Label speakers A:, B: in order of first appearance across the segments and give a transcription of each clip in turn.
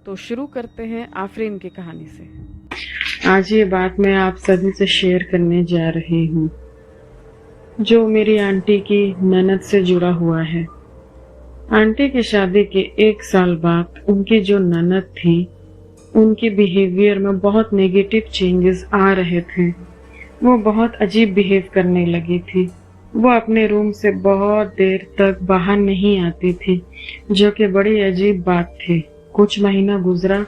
A: तो शुरू करते हैं आफरीन की कहानी से।
B: आज ये बात मैं आप सभी से शेयर करने जा रही हूँ, जो मेरी आंटी की ननद से जुड़ा हुआ है। आंटी की शादी के 1 साल बाद उनकी जो ननद थी, उनकी बिहेवियर में बहुत नेगेटिव चेंजेस आ रहे थे। वो बहुत अजीब बिहेव करने लगी थी। वो अपने रूम से बहुत देर तक बाहर नहीं आती थी, जो कि बड़ी अजीब बात थी। कुछ महीना गुजरा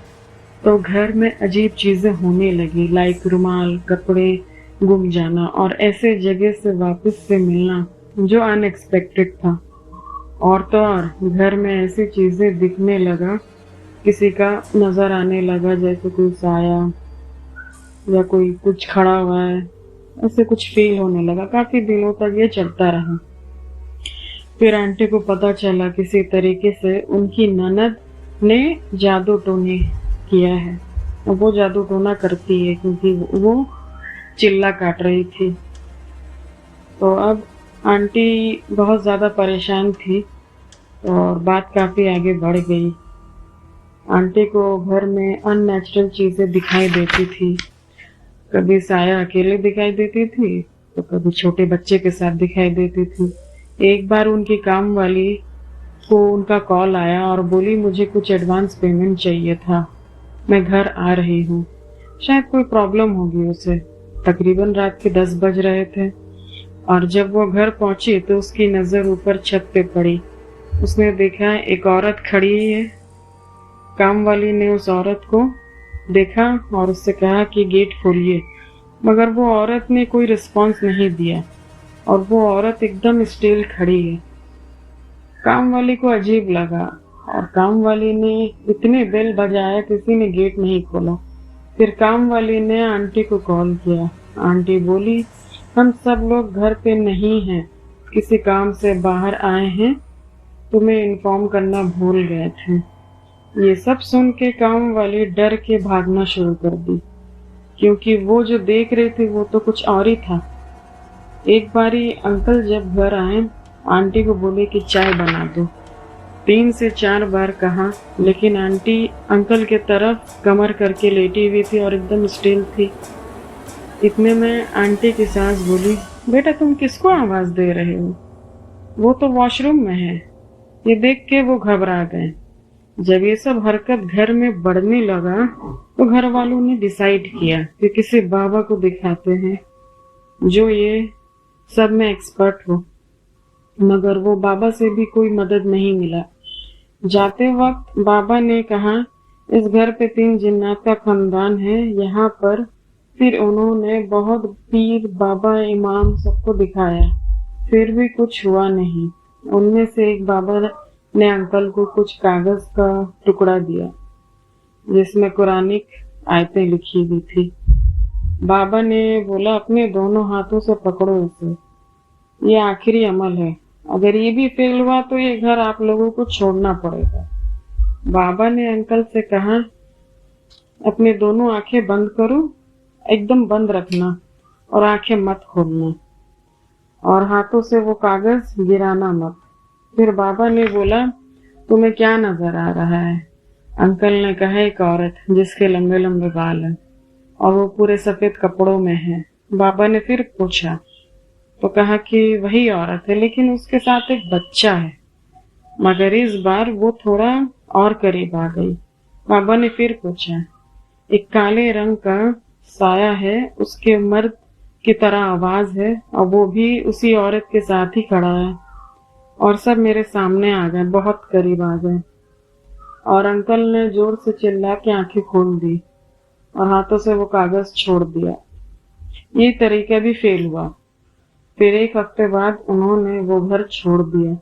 B: तो घर में अजीब चीजें होने लगी, लाइक रुमाल, कपड़े गुम जाना और ऐसे जगह से वापस से मिलना जो अनएक्सपेक्टेड था। और तो और घर में ऐसी चीजें दिखने लगा, किसी का नजर आने लगा जैसे कोई साया या कोई कुछ खड़ा हुआ है, ऐसे कुछ फील होने लगा। काफी दिनों तक ये चलता रहा। फिर आंटी को पता चला किसी तरीके से उनकी ननद ने जादू टोने किया है। और वो जादू टोना करती है क्योंकि वो चिल्ला काट रही थी। तो अब आंटी बहुत ज़्यादा परेशान थी और बात काफ़ी आगे बढ़ गई। आंटी को घर में अननेचुरल चीज़ें दिखाई देती थी। कभी साया अकेले दिखाई देती थी तो कभी छोटे बच्चे के साथ दिखाई देती थी। एक बार उनकी काम वाली को उनका कॉल आया और बोली, मुझे कुछ एडवांस पेमेंट चाहिए था, मैं घर आ रही हूँ। शायद कोई प्रॉब्लम होगी उसे। तकरीबन रात के 10 बज रहे थे और जब वो घर पहुंची तो उसकी नजर ऊपर छत पे पड़ी। उसने देखा एक औरत खड़ी है। काम वाली ने उस औरत को देखा और उससे कहा कि गेट खोलिए, मगर वो औरत ने कोई रिस्पॉन्स नहीं दिया और वो औरत एकदम स्टिल खड़ी है। काम वाली को अजीब लगा और काम वाली ने इतने बेल बजाया, किसी ने गेट नहीं खोला। फिर काम वाली ने आंटी को कॉल किया। आंटी बोली, हम सब लोग घर पे नहीं हैं, किसी काम से बाहर आए हैं, तुम्हें इन्फॉर्म करना भूल गए थे। ये सब सुन के काम वाली डर के भागना शुरू कर दी, क्योंकि वो जो देख रही थी वो तो कुछ और ही था। एक बारी अंकल जब घर आए, आंटी को बोले कि चाय बना दो। 3 से 4 बार कहा, लेकिन आंटी अंकल के तरफ कमर करके लेटी हुई थी और एकदम स्टिल थी। इतने में आंटी की सास बोली, बेटा तुम किसको आवाज दे रहे हो? वो तो वॉशरूम में है। ये देख के वो घबरा गए। जब ये सब हरकत घर में बढ़ने लगा तो घर वालों ने डिसाइड किया कि किसी बाबा को दिखाते हैं जो ये सब में एक्सपर्ट हो। मगर वो बाबा से भी कोई मदद नहीं मिला। जाते वक्त बाबा ने कहा, इस घर पे 3 जिन्नात का खानदान है यहाँ पर। फिर उन्होंने बहुत पीर, बाबा, इमाम सबको दिखाया, फिर भी कुछ हुआ नहीं। उनमें से एक बाबा ने अंकल को कुछ कागज का टुकड़ा दिया जिसमें कुरानिक आयतें लिखी हुई थी। बाबा ने बोला, अपने दोनों हाथों से पकड़ो इसे, ये आखिरी अमल है। अगर ये भी फेल हुआ तो ये घर आप लोगों को छोड़ना पड़ेगा। बाबा ने अंकल से कहा, अपने दोनों आंखें बंद करो, एकदम बंद रखना और आंखें मत खोलना और हाथों से वो कागज गिराना मत। फिर बाबा ने बोला, तुम्हें क्या नजर आ रहा है? अंकल ने कहा, एक औरत जिसके लंबे लंबे बाल हैं और वो पूरे सफेद कपड़ों में है। बाबा ने फिर पूछा तो कहा कि वही औरत है, लेकिन उसके साथ एक बच्चा है। मगर इस बार वो थोड़ा और करीब आ गई। बाबा ने फिर पूछा, एक काले रंग का साया है, उसके मर्द की तरह आवाज है और वो भी उसी औरत के साथ ही खड़ा है। और सब मेरे सामने आ गए, बहुत करीब आ गए। और अंकल ने जोर से चिल्ला के आंखें खोल दी और हाथों से वो कागज छोड़ दिया। ये तरीका भी फेल हुआ। फिर 1 हफ्ते बाद उन्होंने वो घर छोड़ दिया।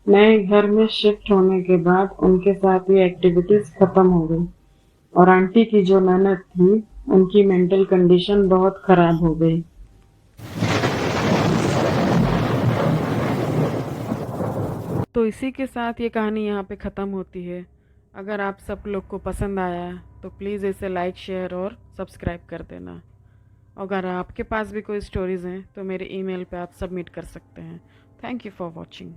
B: नए घर में शिफ्ट होने के बाद उनके साथ ये एक्टिविटीज खत्म हो गई और आंटी की जो ननद थी, उनकी मेंटल कंडीशन बहुत खराब हो गई।
A: तो इसी के साथ ये कहानी यहाँ पे ख़त्म होती है। अगर आप सब लोग को पसंद आया तो प्लीज़ इसे लाइक, शेयर और सब्सक्राइब कर देना। अगर आपके पास भी कोई स्टोरीज़ हैं तो मेरे ईमेल पे आप सबमिट कर सकते हैं। Thank you for watching.